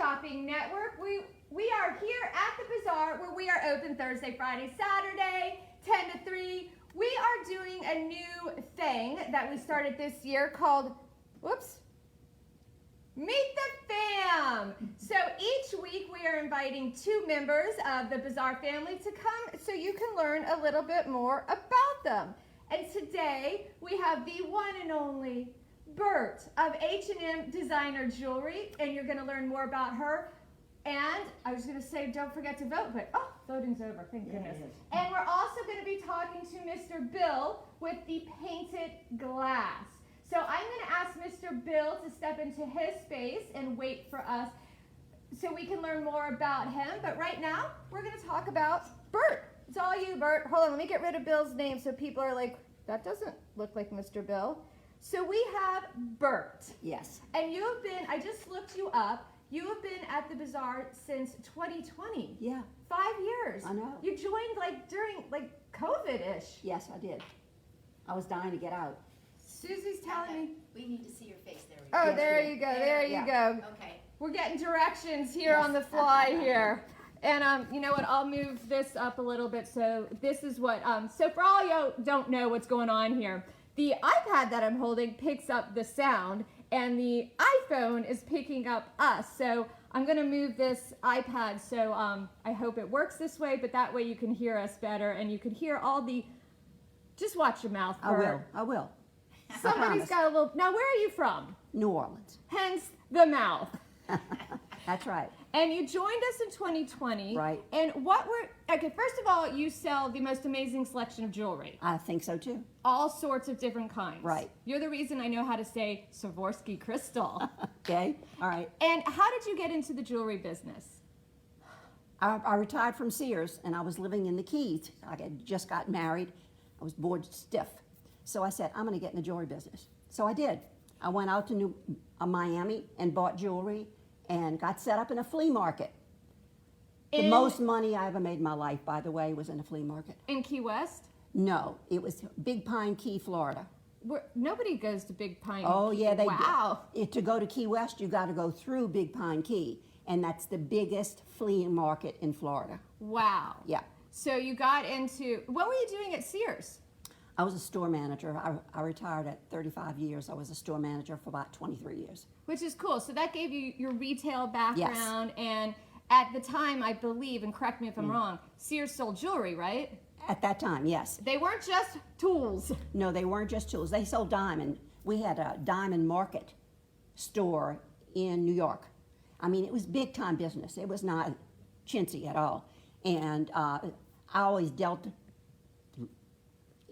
Shopping Network. We are here at the bazaar where we are open Thursday, Friday, Saturday, 10 to 3. We are doing a new thing that we started this year called, Meet the Fam. So each week we are inviting 2 members of the bazaar family to come so you can learn a little bit more about them. And today we have the one and only Bert of H&M Designer Jewelry, and you're going to learn more about her. And I was going to say, don't forget to vote, but voting's over, thank goodness. And we're also going to be talking to Mr. Bill with the painted glass. So I'm going to ask Mr. Bill to step into his space and wait for us so we can learn more about him. But right now, we're going to talk about Bert. It's all you, Bert. Hold on, let me get rid of Bill's name so people are like, that doesn't look like Mr. Bill. So we have Bert. Yes. And you have been, I just looked you up, you have been at the bazaar since 2020. Yeah. 5 years. I know. You joined during COVID-ish. Yes, I did. I was dying to get out. Susie's telling me. We need to see your face. There we go. Oh, Yes, there yes. you go. There you go. Okay. We're getting directions here on the fly here. And you know what, I'll move this up a little bit. So this is what, so for all you don't know what's going on here, the iPad that I'm holding picks up the sound and the iPhone is picking up us. So I'm going to move this iPad so I hope it works this way, but that way you can hear us better and you can hear all the, just watch your mouth, Bert. I will. Somebody's got a little, now where are you from? New Orleans. Hence the mouth. That's right. And you joined us in 2020. Right. And okay, first of all, you sell the most amazing selection of jewelry. I think so too. All sorts of different kinds. Right. You're the reason I know how to say Swarovski crystal. Okay. All right. And how did you get into the jewelry business? I retired from Sears and I was living in the Keys. I had just got married. I was bored stiff. So I said, I'm going to get in the jewelry business. So I did. I went out to Miami and bought jewelry and got set up in a flea market. The most money I ever made in my life, by the way, was in a flea market. In Key West? No, it was Big Pine Key, Florida. Nobody goes to Big Pine. Oh, yeah, they Wow. do. To go to Key West, you got to go through Big Pine Key, and that's the biggest flea market in Florida. Wow. Yeah. So you got into, what were you doing at Sears? I was a store manager. I retired at 35 years. I was a store manager for about 23 years. Which is cool. So that gave you your retail background. Yes. And at the time, I believe, and correct me if I'm wrong, Sears sold jewelry, right? At that time, yes. They weren't just tools. No, they weren't just tools. They sold diamond. We had a diamond market store in New York. I mean, it was big time business. It was not chintzy at all. And I always dealt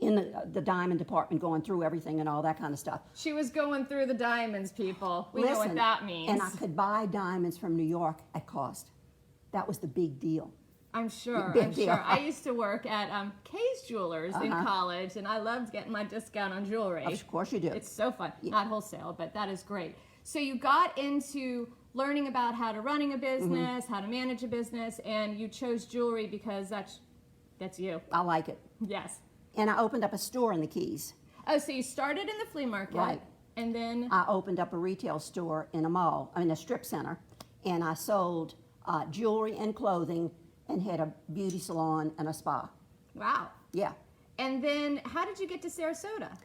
in the diamond department, going through everything and all that kind of stuff. She was going through the diamonds, people. We know what that means. And I could buy diamonds from New York at cost. That was the big deal. I'm sure. Big deal. I used to work at Kay's Jewelers in college, and I loved getting my discount on jewelry. Of course you do. It's so fun. Yeah. Not wholesale, but that is great. So you got into learning about how to running a business, how to manage a business, and you chose jewelry because that's you. I like it. Yes. And I opened up a store in the Keys. Oh, so you started in the flea market. Right. And then? I opened up a retail store in a mall, in a strip center, and I sold jewelry and clothing and had a beauty salon and a spa. Wow. Yeah. And then how did you get to Sarasota?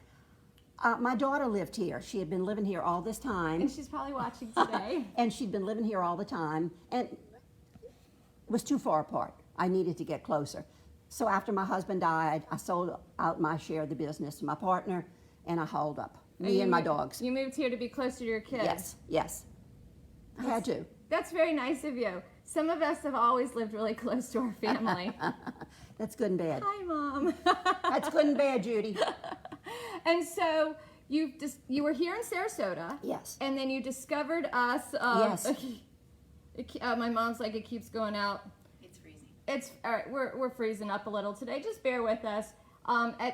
My daughter lived here. She had been living here all this time. And she's probably watching today. And she'd been living here all the time. And it was too far apart. I needed to get closer. So after my husband died, I sold out my share of the business to my partner, and I hauled up, me and my dogs. You moved here to be closer to your kids? Yes, yes. I had to. That's very nice of you. Some of us have always lived really close to our family. That's good and bad. Hi, Mom. That's good and bad, Judy. And so you were here in Sarasota. Yes. And then you discovered us. Yes. My mom's like, it keeps going out. It's all right. We're freezing up a little today. Just bear with us.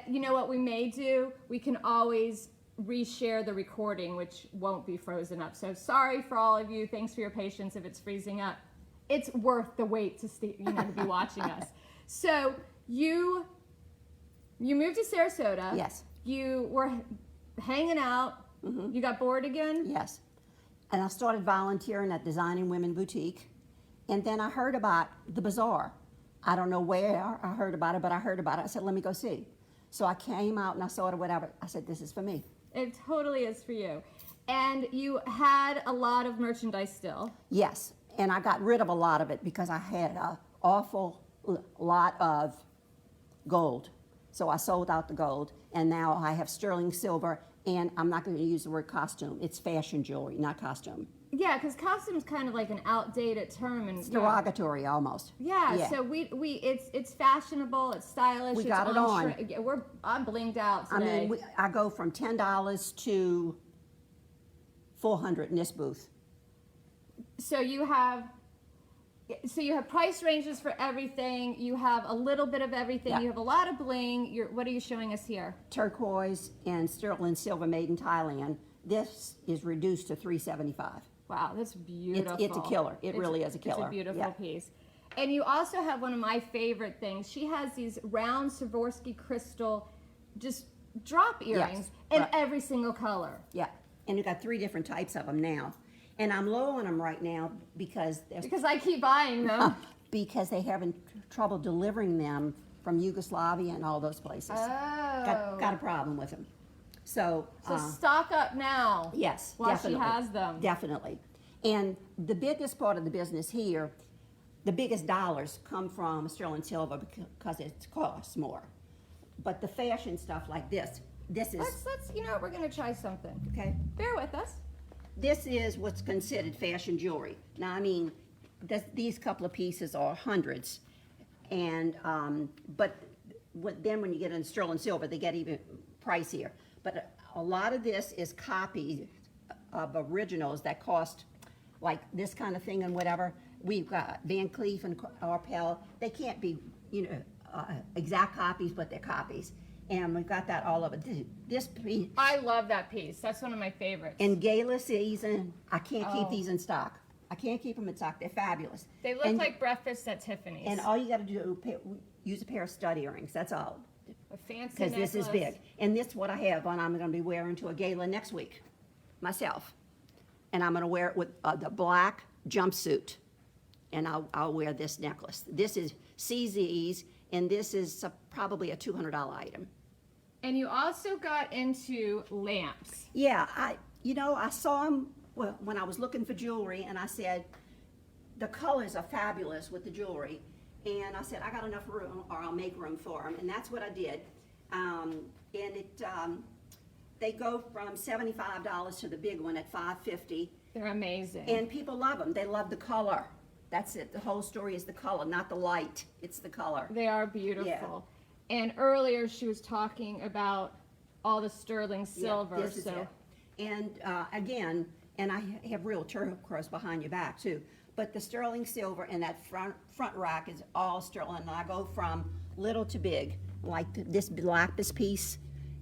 You know what we may do? We can always reshare the recording, which won't be frozen up. So sorry for all of you. Thanks for your patience if it's freezing up. It's worth the wait to to be watching us. So you moved to Sarasota. Yes. You were hanging out. You got bored again? Yes. and I started volunteering at Designing Women Boutique. And then I heard about the bazaar. I don't know where I heard about it, but I heard about it. I said, let me go see. So I came out and I saw it or whatever. I said, this is for me. It totally is for you. And you had a lot of merchandise still. Yes, and I got rid of a lot of it because I had an awful lot of gold. So I sold out the gold, and now I have sterling silver, and I'm not going to use the word costume. It's fashion jewelry, not costume. Yeah, because costume's kind of like an outdated term, and It's derogatory almost. Yeah, so it's fashionable, it's stylish. We it's got it on. Yeah, I'm blinged out today. I mean, I go from $10 to $400 in this booth. So you have price ranges for everything. You have a little bit of everything. Yeah. You have a lot of bling. What are you showing us here? Turquoise and sterling silver made in Thailand. This is reduced to $375. Wow, that's beautiful. It's a killer. It really is a killer. It's a beautiful Yeah. piece. And you also have one of my favorite things. She has these round Swarovski crystal, just drop earrings in right. every single color. Yeah, and you got 3 different types of them now. And I'm low on them right now because Because I keep buying them. because they having trouble delivering them from Yugoslavia and all those places. Oh. Got a problem with them. So Stock up now. yes, While definitely. she has them. Definitely. And the biggest part of the business here, the biggest dollars come from sterling silver because it costs more. But the fashion stuff like this is Let's we're gonna try something. okay. Bear with us. This is what's considered fashion jewelry. Now, I mean, these couple of pieces are hundreds, and but then when you get into sterling silver, they get even pricier. But a lot of this is copies of originals that cost like this kind of thing and whatever. We've got Van Cleef and Arpels. They can't be, exact copies, but they're copies. And we've got that all over. This piece, I love that piece. That's one of my favorites. in gala season, I can't keep these in stock. I can't keep them in stock. They're fabulous. They look like breakfast at Tiffany's. And all you got to do is use a pair of stud earrings. That's all. A fancy Because this is necklace. big. And this is what I have on. I'm going to be wearing to a gala next week, myself. And I'm going to wear it with the black jumpsuit. And I'll wear this necklace. This is CZ's, and this is probably a $200 item. And you also got into lamps. Yeah, I saw them when I was looking for jewelry, and I said, the colors are fabulous with the jewelry. And I said, I got enough room, or I'll make room for them. And that's what I did. They go from $75 to the big one at $550. They're amazing. And people love them. They love the color. That's it. The whole story is the color, not the light. It's the color. They are beautiful. And earlier she was talking about all the sterling silver. Yeah, this is it. And again, and I have real turquoise behind your back too. But the sterling silver and that front rack is all sterling. And I go from little to big, like this lapis piece,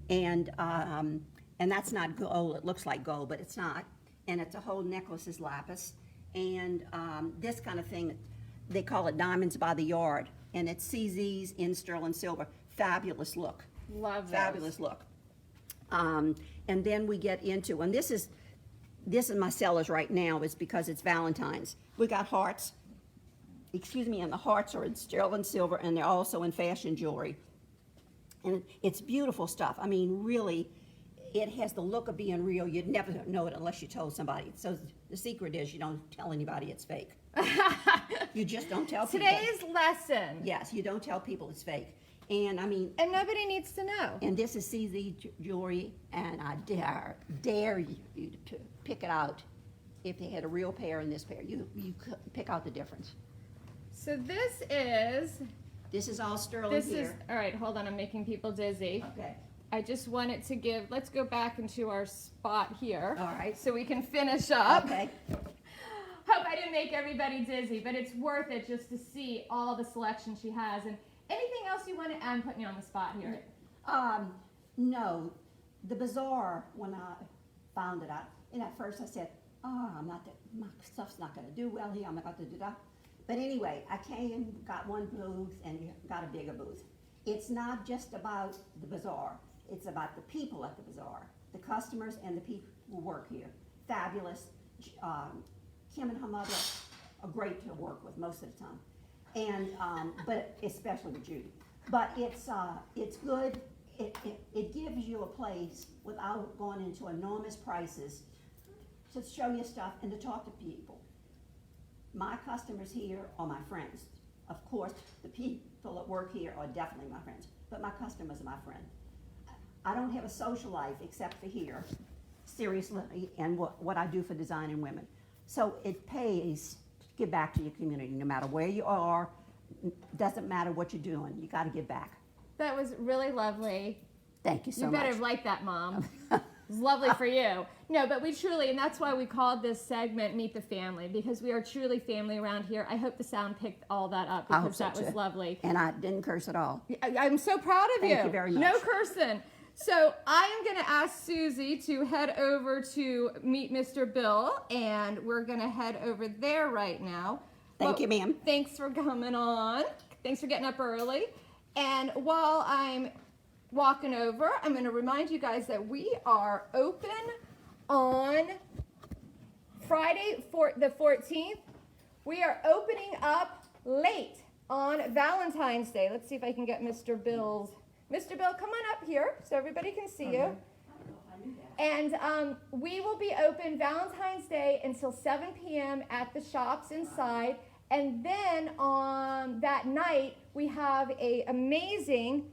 and that's not gold. It looks like gold, but it's not. And it's a whole necklace is lapis, and this kind of thing. They call it diamonds by the yard, and it's CZ's in sterling silver. Fabulous look. Love those. Fabulous look. And then we get into, and this is my sellers right now is because it's Valentine's. We got hearts, and the hearts are in sterling silver, and they're also in fashion jewelry. And it's beautiful stuff. I mean, really, it has the look of being real. You'd never know it unless you told somebody. So the secret is you don't tell anybody it's fake. You just don't tell people. Today's lesson. Yes, you don't tell people it's fake. And I mean, And nobody needs to know. and this is CZ jewelry, and I dare you to pick it out. If they had a real pair and this pair, you could pick out the difference. So this is all sterling here. all right, hold on, I'm making people dizzy. Okay. I just wanted to let's go back into our spot here. All right. So we can finish up. Okay. Hope I didn't make everybody dizzy, but it's worth it just to see all the selection she has. And anything else you want to add? I'm putting you on the spot here. No, the bazaar, when I found it out, and at first I said, my stuff's not going to do well here, I'm not going to do that. But anyway, I came, got one booth, and got a bigger booth. It's not just about the bazaar, it's about the people at the bazaar, the customers and the people who work here. Fabulous. Kim and her mother are great to work with most of the time, and but especially with Judy. But it's good. It gives you a place without going into enormous prices to show you stuff and to talk to people. My customers here are my friends. Of course, the people that work here are definitely my friends, but my customers are my friend. I don't have a social life except for here, seriously, and what I do for designing women. So it pays to give back to your community, no matter where you are, doesn't matter what you're doing, you gotta give back. That was really lovely. Thank you so You much. better have liked that, Mom. It was lovely for you. No, but we truly, and that's why we called this segment Meet the Family, because we are truly family around here. I hope the sound picked all that up, I hope because so, that was too. lovely. And I didn't curse at all. I'm so proud of you. Thank you very much. No cursing. So I am going to ask Susie to head over to meet Mr. Bill, and we're going to head over there right now. Thank you, ma'am. Thanks for coming on. Thanks for getting up early. And while I'm walking over, I'm going to remind you guys that we are open on Friday, the 14th. We are opening up late on Valentine's Day. Let's see if I can get Mr. Bill's. Mr. Bill, come on up here so everybody can see you. And we will be open Valentine's Day until 7 p.m. at the shops inside. And then on that night, we have a amazing,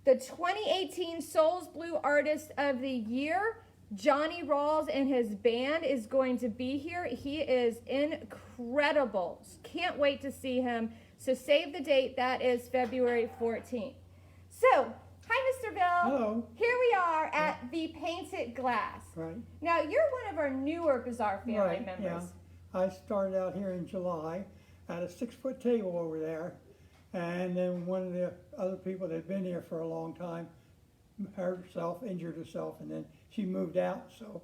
the 2018 Souls Blue Artist of the Year, Johnny Rawls and his band is going to be here. He is incredible. Can't wait to see him. So save the date. That is February 14th. So, hi, Mr. Bill. Hello. Here we are at the Painted Glass. Right. Now, you're one of our newer Bizarre Family Right, members. yeah. I started out here in July at a 6-foot table over there, and then one of the other people that had been here for a long time hurt herself, injured herself, and then she moved out, so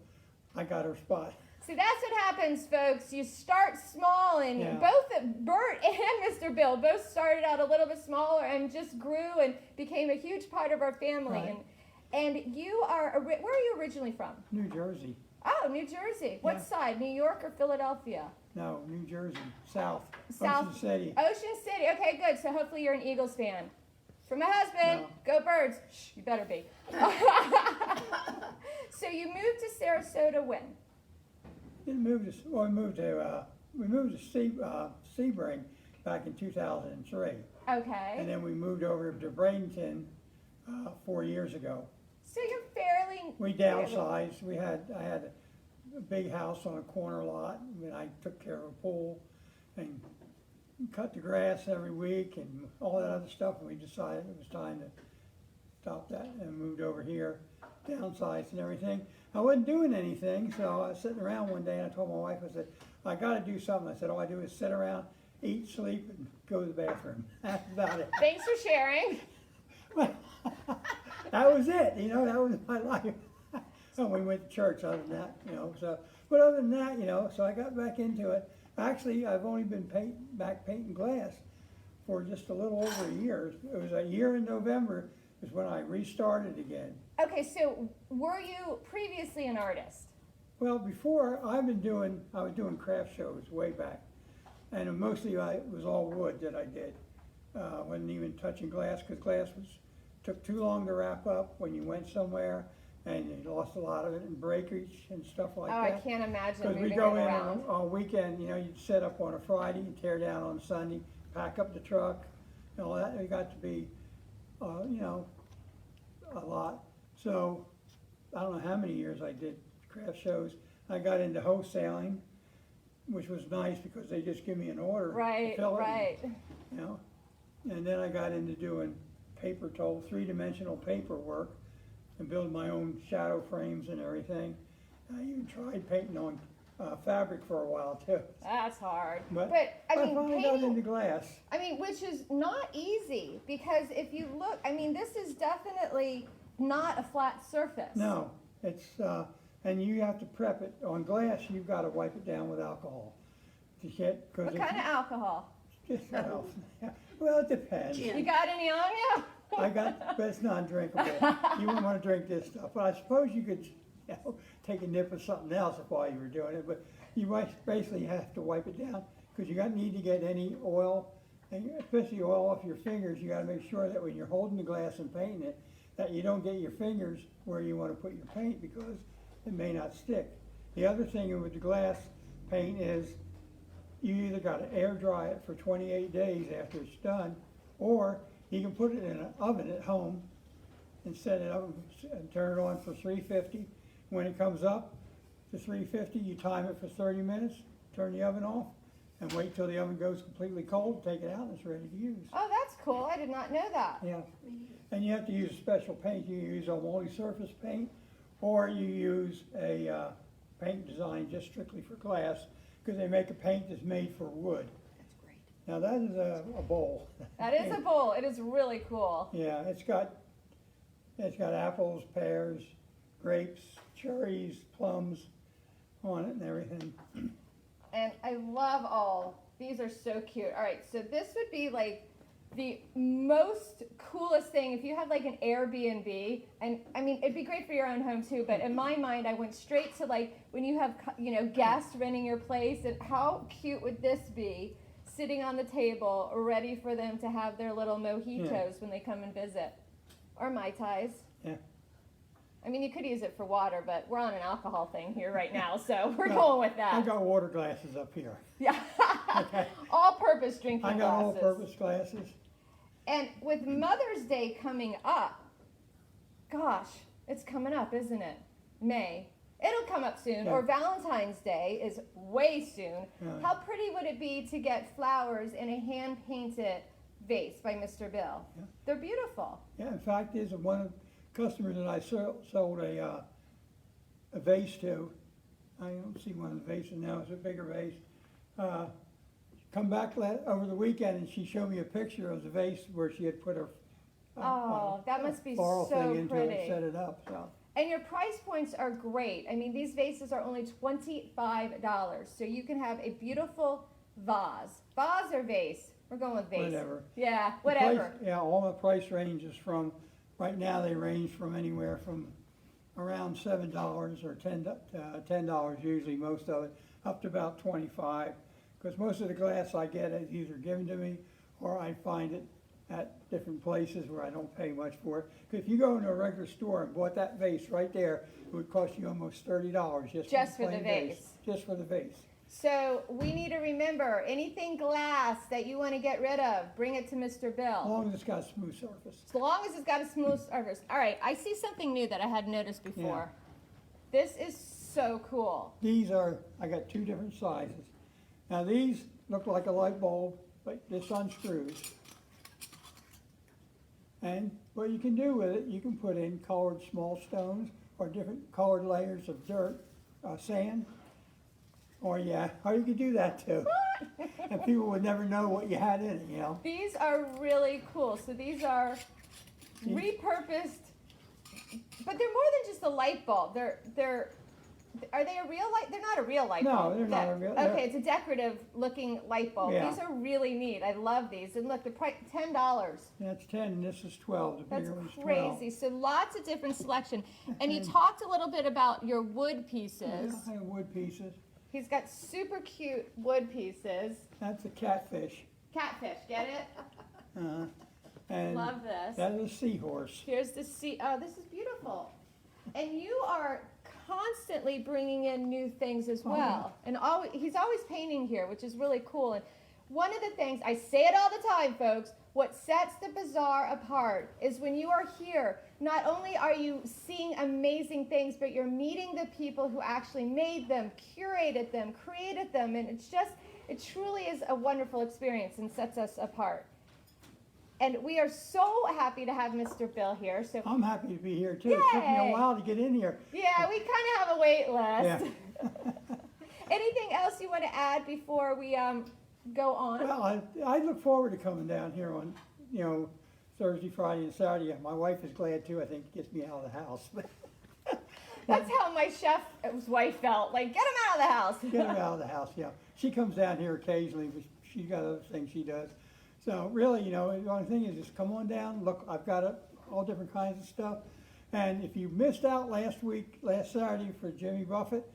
I got her spot. See, that's what happens, folks. You start small, and Yeah. both Bert and Mr. Bill both started out a little bit smaller and just grew and became a huge part of our family. Right. And you are, where are you originally from? New Jersey. Oh, New Jersey. What Yeah. side, New York or Philadelphia? No, New Jersey. South. South. Ocean City. Ocean City. Okay, good. So hopefully you're an Eagles fan. For my husband, No. go Birds. Shh, you better be. So you moved to Sarasota when? We moved to Sebring back in 2003, Okay. and then we moved over to Bradenton 4 years ago. So you're fairly. We downsized. I had a big house on a corner lot, and I took care of a pool and cut the grass every week and all that other stuff, and we decided it was time to stop that and moved over here, downsized and everything. I wasn't doing anything, so I was sitting around one day and I told my wife, I said, I gotta do something. I said, all I do is sit around, eat, sleep, and go to the bathroom. That's about it. Thanks for sharing. That was it, that was my life. And we went to church other than that, so, but other than that, so I got back into it. Actually, I've only been painting glass for just a little over a year. It was a year in November is when I restarted again. Okay, so were you previously an artist? Well, before I was doing craft shows way back, and mostly it was all wood that I did. Wasn't even touching glass because glass took too long to wrap up when you went somewhere, and you lost a lot of it in breakage and stuff like Oh, that. I can't imagine Because we moving go it in around. on weekend, you'd set up on a Friday, and tear down on Sunday, pack up the truck, and all that. It got to be, a lot. So I don't know how many years I did craft shows. I got into wholesaling, which was nice because they just give me an order. to Right, fill it, right. And then I got into doing paper toll, 3-dimensional paper work, and building my own shadow frames and everything. I even tried painting on fabric for a while too. That's hard. But I mean, finally got into painting, glass. which is not easy because if you look, this is definitely not a flat surface. No, it's, and you have to prep it. On glass, you've got to wipe it down with alcohol. To get, What kind of alcohol? Well, it depends. Gin. You got any on you? But it's non-drinkable. You wouldn't want to drink this stuff. But I suppose you could take a nip of something else while you were doing it. But you might basically have to wipe it down because you got need to get any oil, and especially oil off your fingers. You got to make sure that when you're holding the glass and painting it, that you don't get your fingers where you want to put your paint because it may not stick. The other thing with the glass paint is you either got to air dry it for 28 days after it's done, or you can put it in an oven at home and set it up and turn it on for 350. When it comes up to 350, you time it for 30 minutes, turn the oven off, and wait till the oven goes completely cold, take it out, and it's ready to use. Oh, that's cool. I did not know that. Yeah, and you have to use a special paint. You use a multi-surface paint, or you use a paint designed just strictly for glass, because they make a paint that's made for wood. That's great. Now that is a bowl. That is a bowl. It is really cool. Yeah, it's got apples, pears, grapes, cherries, plums on it and everything. And I love all. These are so cute. All right, so this would be like the most coolest thing if you had like an Airbnb. And I mean, it'd be great for your own home too, but in my mind, I went straight to like when you have, guests renting your place, and how cute would this be sitting on the table ready for them to have their little mojitos when they come and visit. Or Mai Tais. Yeah. I mean, you could use it for water, but we're on an alcohol thing here right now, so we're going with that. I got water glasses up here. Yeah. Okay. All-purpose drinking I got glasses. all-purpose glasses. And with Mother's Day coming up, gosh, it's coming up, isn't it? May. It'll come up soon. Yeah. Or Valentine's Day is way soon. Yeah. How pretty would it be to get flowers in a hand-painted vase by Mr. Bill? Yeah. They're beautiful. Yeah, in fact, there's one of the customers that I sold a vase to. I don't see one of the vases now, it's a bigger vase. Come back over the weekend and she showed me a picture of the vase where she had put her That must be floral so thing into it pretty. and set it up. So. And your price points are great. I mean, these vases are only $25, so you can have a beautiful vase. Vase or vase? We're going with vase. Whatever. Yeah, The whatever. price- yeah, all the price ranges from, right now they range from anywhere from around $7 or $10 usually, most of it, up to about 25. Because most of the glass I get is either given to me or I find it at different places where I don't pay much for it. Because if you go into a regular store and bought that vase right there, it would cost you almost $30 Just for for the the plain vase. Just for the vase. So we need to remember, anything glass that you want to get rid of, bring it to Mr. As Bill. long as it's got a smooth surface. As long as it's got a smooth surface. All right, I see something new that I hadn't noticed before. This is so cool. These are, I got two different sizes. Now these look like a light bulb, but this unscrews. And what you can do with it, you can put in colored small stones or different colored layers of dirt, sand. Or you could do that too. And people would never know what you had in it, These are really cool. So these are repurposed, but they're more than just a light bulb. Are they a real light? They're not a real light No, bulb. they're not a real- Okay, it's a decorative looking light bulb. Yeah. These are really neat. I love these. And look, the price $10. That's 10 and this is 12. The That's bigger one's 12. crazy. So lots of different selection. And you talked a little bit about your wood pieces. Yeah, I have wood pieces. He's got super cute wood pieces. That's a catfish. Catfish, get it? And Love this. that is a seahorse. Here's the sea. Oh, this is beautiful. And you are constantly bringing in new things as Oh, well. And he's always painting here, which is really cool. And one of the things, I say it all the time, folks, what sets the bazaar apart is when you are here, not only are you seeing amazing things, but you're meeting the people who actually made them, curated them, created them. And it truly is a wonderful experience and sets us apart. And we are so happy to have Mr. Bill here. So I'm happy to be here too. It took me Yay. a while to get in here. yeah, we kind of have a wait list. Yeah. Anything else you want to add before we go on? Well, I look forward to coming down here on, Thursday, Friday, and Saturday. My wife is glad too. I think it gets me out of the house. That's how my chef's wife felt. Like, get him out of the house. Get her out of the house, yeah. She comes down here occasionally, but she's got other things she does. So really, the only thing is just come on down, look, I've got all different kinds of stuff. And if you missed out last Saturday for Jimmy Buffett,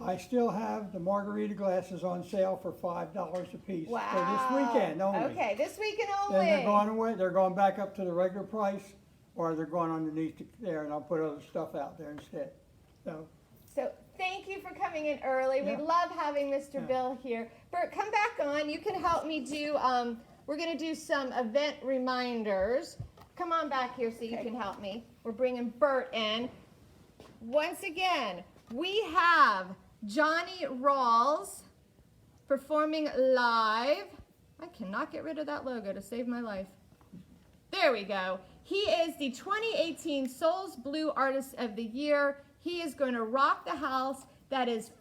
I still have the margarita glasses on sale for $5 a piece Wow. for this weekend only. Okay, this weekend only. Then they're going away. They're going back up to the regular price, or they're going underneath there, and I'll put other stuff out there instead. So thank you for coming in early. We Yeah. love having Mr. Yeah. Bill here. Bert, come back on. You can help me do, we're going to do some event reminders. Come on back here so you can help me. We're bringing Bert in. Once again, we have Johnny Rawls performing live. I cannot get rid of that logo to save my life. There we go. He is the 2018 Souls Blue Artist of the Year. He is going to rock the house. That is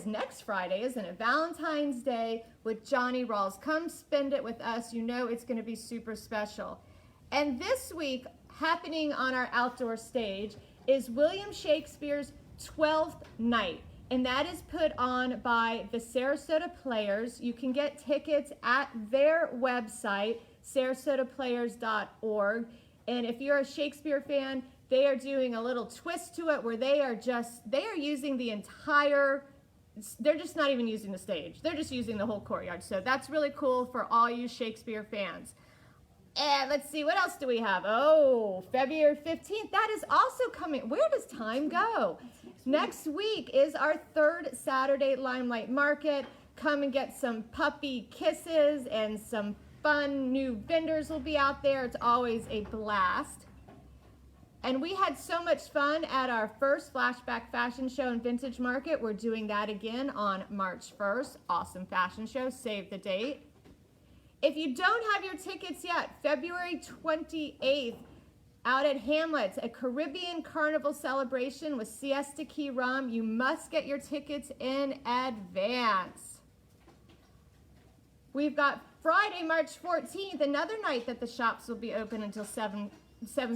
next Friday, isn't it? Valentine's Day with Johnny Rawls. Come spend it with us. You know it's going to be super special. And this week, happening on our outdoor stage, is William Shakespeare's 12th Night. And that is put on by the Sarasota Players. You can get tickets at their website, sarasotaplayers.org. And if you're a Shakespeare fan, they are doing a little twist to it where they are using the entire, they're just not even using the stage. They're just using the whole courtyard. So that's really cool for all you Shakespeare fans. And let's see, what else do we have? Oh, February 15th. That is also coming. Where does time go? Next week is our third Saturday Limelight Market. Come and get some puppy kisses, and some fun new vendors will be out there. It's always a blast. And we had so much fun at our first Flashback Fashion Show and Vintage Market. We're doing that again on March 1st. Awesome fashion show. Save the date. If you don't have your tickets yet, February 28th, out at Hamlet's, a Caribbean Carnival celebration with Siesta Key Rum. You must get your tickets in advance. We've got Friday, March 14th, another night that the shops will be open until 7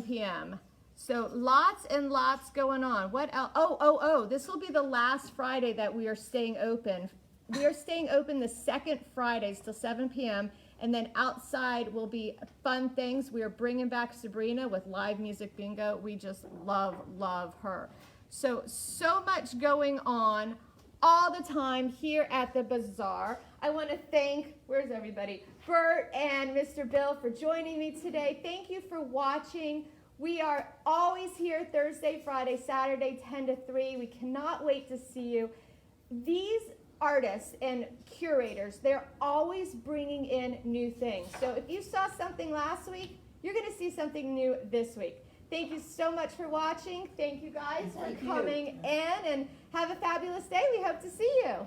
p.m. So lots and lots going on. What else? Oh, this will be the last Friday that we are staying open. We are staying open the second Fridays till 7 p.m. And then outside will be fun things. We are bringing back Sabrina with live music bingo. We just love her. So much going on all the time here at the bazaar. I want to thank, where's everybody? Bert and Mr. Bill for joining me today. Thank you for watching. We are always here Thursday, Friday, Saturday, 10 to 3. We cannot wait to see you. These artists and curators, they're always bringing in new things. So if you saw something last week, you're going to see something new this week. Thank you so much for watching. Thank you guys for coming in, and have a fabulous day. We hope to see you.